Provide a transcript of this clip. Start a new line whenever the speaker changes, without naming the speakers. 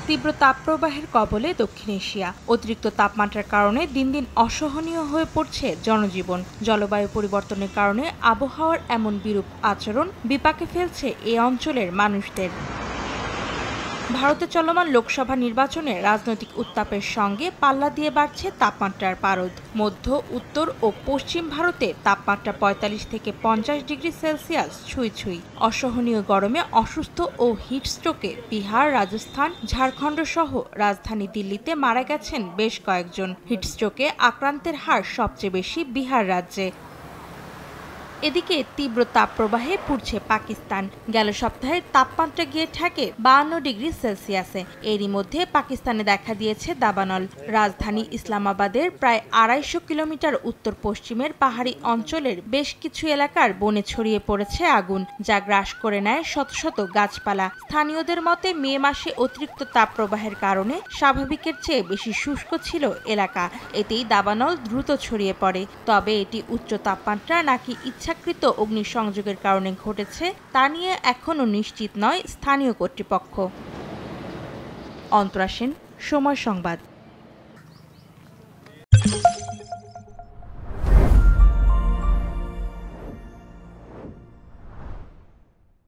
তীব্র তাপপ্রবাহের কবলে দক্ষিণ এশিয়া। অতিরিক্ত তাপমাত্রার কারণে দিন দিন অসহনীয় হয়ে পড়ছে জনজীবন। জলবায়ু পরিবর্তনের কারণে আবহাওয়ার এমন বিরূপ আচরণ বিপাকে ফেলছে এই অঞ্চলের মানুষদের। ভারতে চলমান লোকসভা নির্বাচনে রাজনৈতিক উত্তাপের সঙ্গে পাল্লা দিয়ে বাড়ছে তাপমাত্রার পারদ। মধ্য, উত্তর ও পশ্চিম ভারতে তাপমাত্রা ৪৫ থেকে ৫০ ডিগ্রি সেলসিয়াস ছুঁই ছুঁই। অসহনীয় গরমে অসুস্থ ও হিটস্ট্রোকে বিহার, রাজস্থান, ঝাড়খণ্ড সহ রাজধানী দিল্লিতে মারা গেছেন বেশ কয়েকজন। হিটস্ট্রোকে আক্রান্তের হার সবচেয়ে বেশি বিহার রাজ্যে। এদিকে তীব্র তাপপ্রবাহে পুড়ছে পাকিস্তান। গেল সপ্তাহে তাপমাত্রা গিয়ে ঠেকে ৫২ ডিগ্রি সেলসিয়াসে। এরই মধ্যে পাকিস্তানে দেখা দিয়েছে দাবানল। রাজধানী ইসলামাবাদের প্রায় ২৫০ কিলোমিটার উত্তর পশ্চিমের পাহাড়ি অঞ্চলের বেশ কিছু এলাকার বনে ছড়িয়ে পড়েছে আগুন, যা গ্রাস করে নেয় শত শত গাছপালা। স্থানীয়দের মতে মে মাসে অতিরিক্ত তাপপ্রবাহের কারণে স্বাভাবিকের চেয়ে বেশি শুষ্ক ছিল এলাকা। এতেই দাবানল দ্রুত ছড়িয়ে পড়ে। তবে এটি উচ্চ তাপমাত্রা নাকি ইচ্ছাকৃত অগ্নিসংযোগের কারণে ঘটেছে তা নিয়ে এখনও নিশ্চিত নয় স্থানীয় কর্তৃপক্ষ। অন্তরা সেন, সময় সংবাদ।